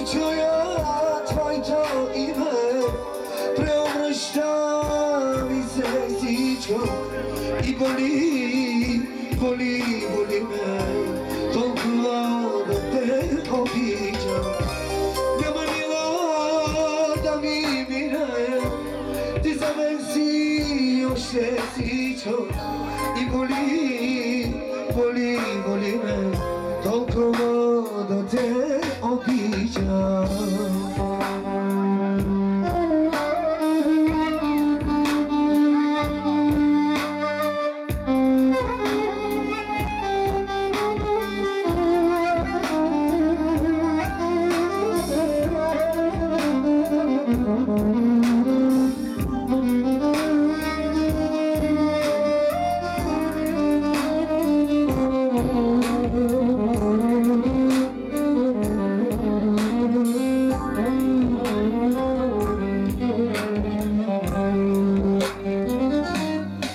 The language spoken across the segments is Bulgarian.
обичая твоето име, преобръща ми се всичко и боли ме, толкова да те обичам. Няма мила да ми мине, ти за мен си още всичко и боли ме, толкова да те обичам.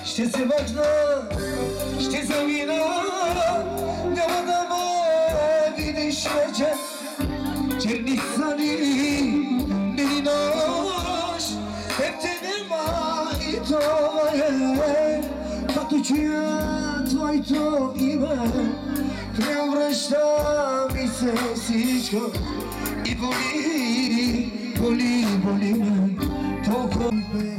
Ще се върна, ще замина, няма да ме видиш вече. Черни съни, ден и нощ, теб те нема и това е. Като чуя твоето име, преобръща ми се всичко и боли ме, толкова ме.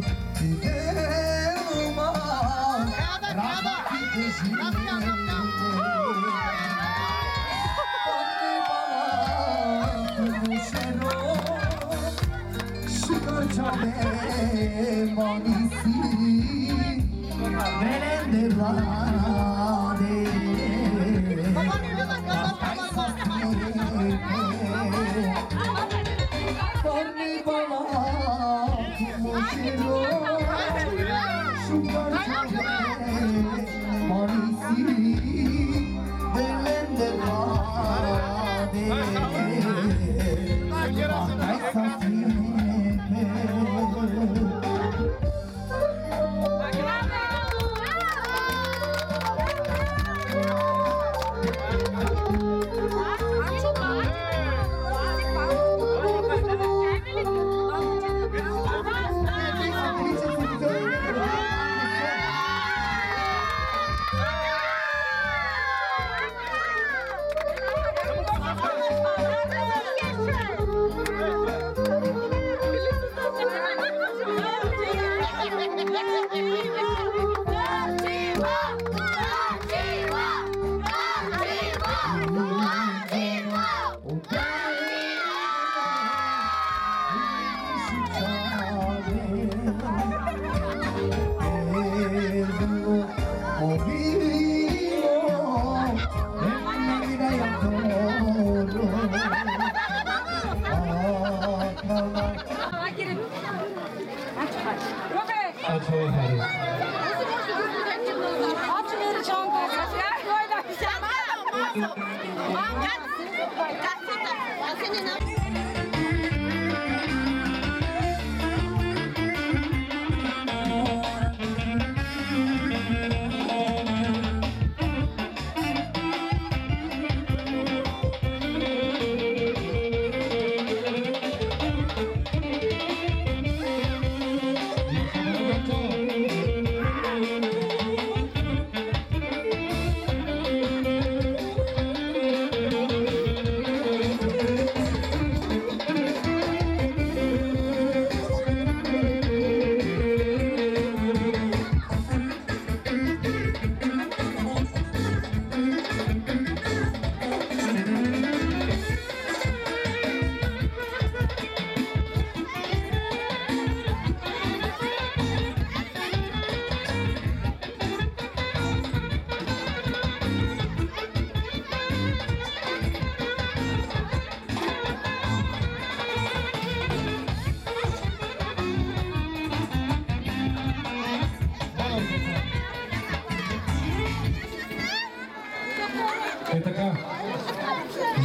Е така,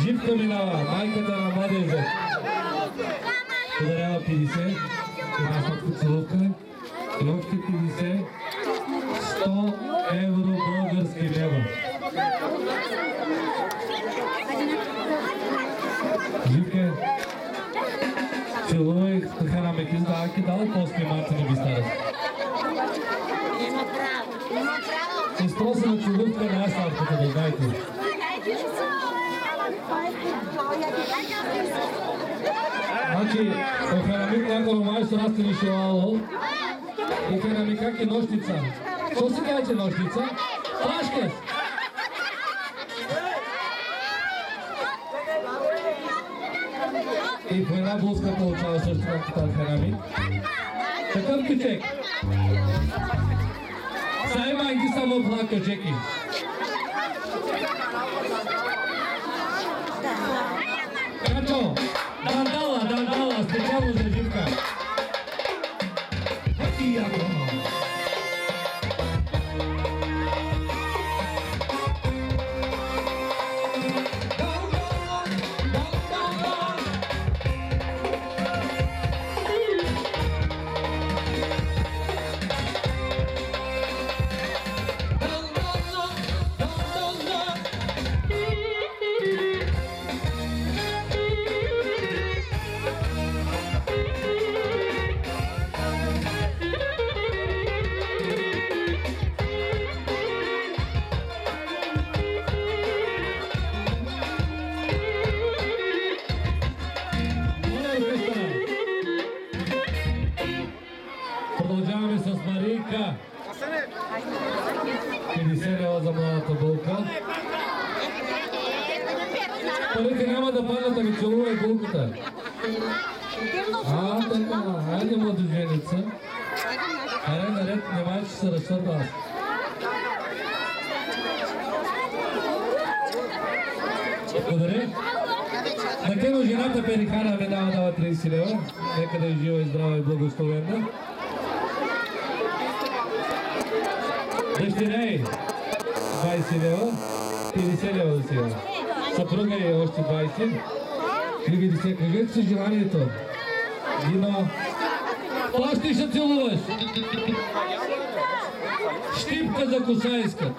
Живка Минава, майката на младежа, подарява 50, една сладка целувка и още 50, 100 евро български лева. Живка, Целувай така мекизда, аки дал после мати не би старост. Има право. Има право. Изтросена целувка на асфалтата, да знаете. Значи, охранамик някой ромайсо растени шоало и хранамикак е нощница. Що се казва, че нощница? Флашкес! И по една блузка получава също както хранамик. Такъв кючек. Сайма ги само плака кючеки. Качо! Дандала, специално за Живка. Хаки яко! Продължаваме с Марийка. 50 лева за младата булка. Парите няма да паднат, ами целувай булката. Така, айде младоженица. Айде наред, внимай, че се разсърда аз. Благодаря. На Кено жената Перихана ми дава 30 лева. Нека да е жива и здрава и благословена. Дъщеря й 20 лева, 50 лева за сега. Съпруга е още 20. Кривите се, кажете си желанието. Дино, плащи ще целуваш. Щипка за коса искат.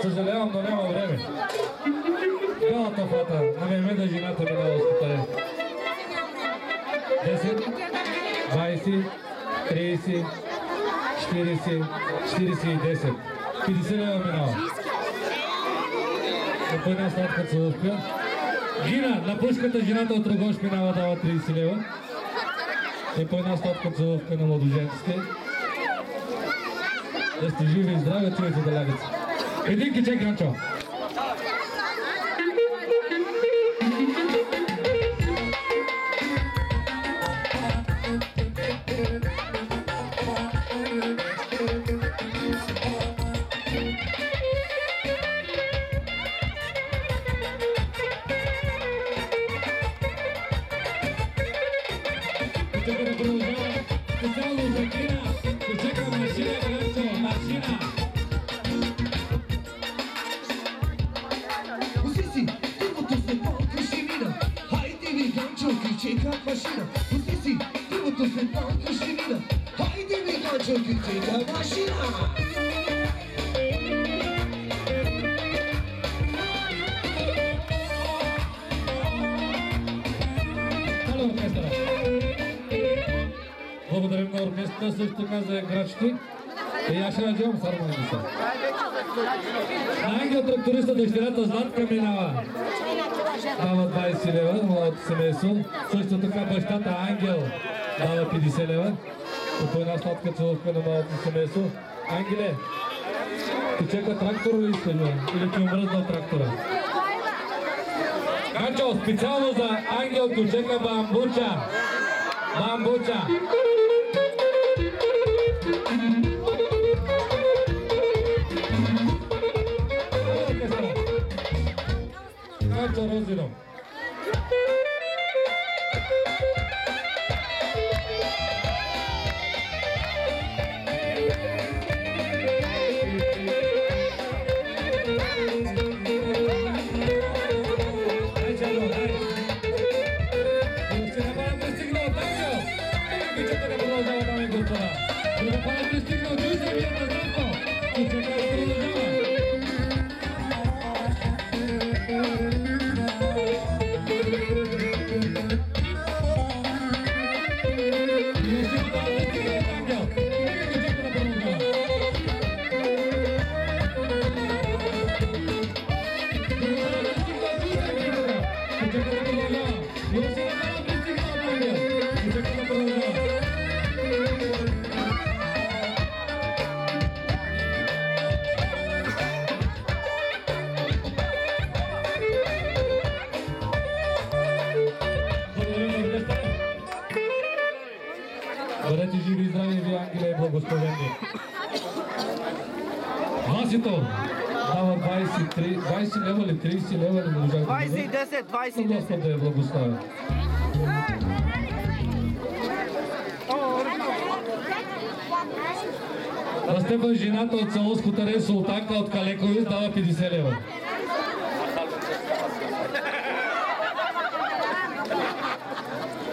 Съжалявам, но няма време. Бялата фата, на Мемеда жената минава скутаре. 10, 20, 30, 40, 40 и 10. 50 лева минава. По една сладка целувка. Гина, на пушката жената от Рогош минава дава 30 лева. И по една сладка целувка на младоженците. Да сте живи и здрави, чуйте да лягате. Един кичек, Ганчо. Кичека да продължава. Специално за Гина. Кичека машина, Ганчо, машина. Kiceka mašina, pusti si, drvoto se tanko širina. Hajde mi Gančo, kiceka mašina. Хало оркестъра! Благодарим на оркестъра, също така за играчки. И аз ще надявам с хармонията. На Ангел тракториста дъщерята Златка минава. Дава 20 лева, младото семейство. Също така бащата Ангел дава 50 лева. По една сладка целувка на малото семейство. Ангеле, ти чека трактор ли искаш, или ти омръзна трактора? Ганчо, специално за Ангел Кючека Бамбуча. Бамбуча. Ганчо Розинов. Бъдете живи и здрави, ви ангели и благословени. Васито дава 20 лева ли, 30 лева ли, можах да 20 и 10, 20 и 10. Господи да я благославя. На Стефан жената от село Скутаре, султанка от Калековис, дава 50 лева.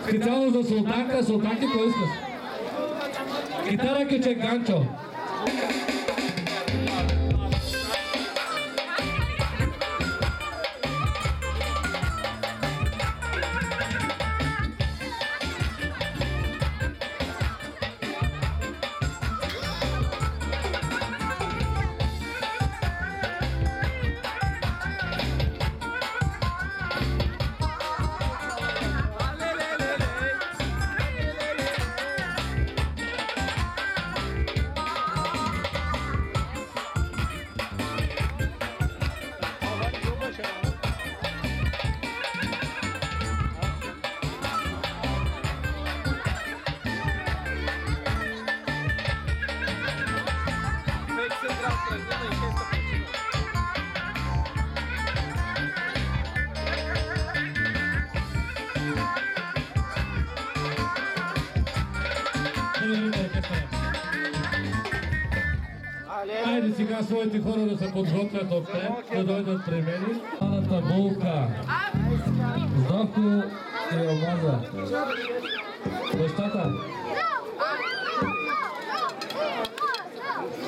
Специално за султанка, султанки, кой искаш? Китара кючек Ганчо. Хайде сега своите хора да се подготвят отпред, да дойдат при мен. Маната булка. Здравко и омаза. Бащата.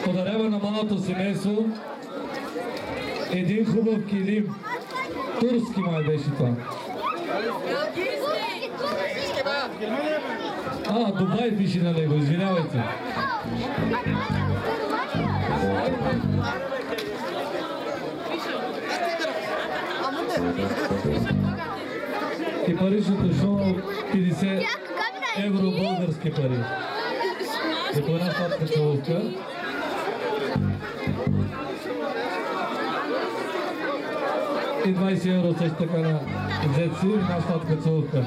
Подарява на малото семейство един хубав килим. Турски май беше това. Дубай пише на него, извинявайте. И паричното шоу 50 евро български пари. И по една сладка целувка. И 20 евро също така на зеци, една сладка целувка.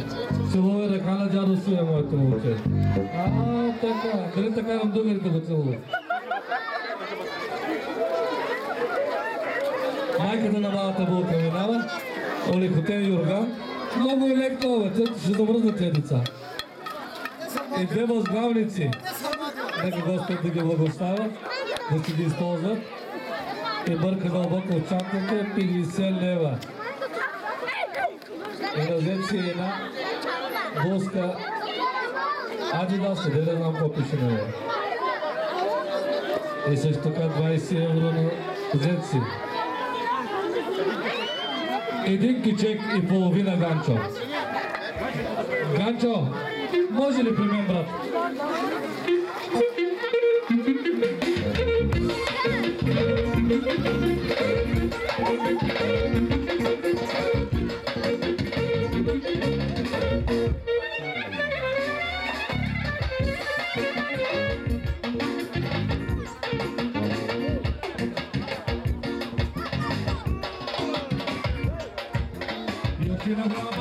Целува ръка на дядо си е моето момче. Така. Дали така нам дугарите го целува? Майката на малата булка минава, Олихотен Юрга. Много е леко, бе, ще замръзнат тези деца. И две възглавници. Нека Господ да ги благославя, да си ги използват. И бърка дълбоко в чантата 50 лева. И разет си една блузка Адидас, да знам какво пише на нея. И също така 20 евро на зет си. Един кичек и половина Ганчо. Ганчо, може ли при мен, брат? You're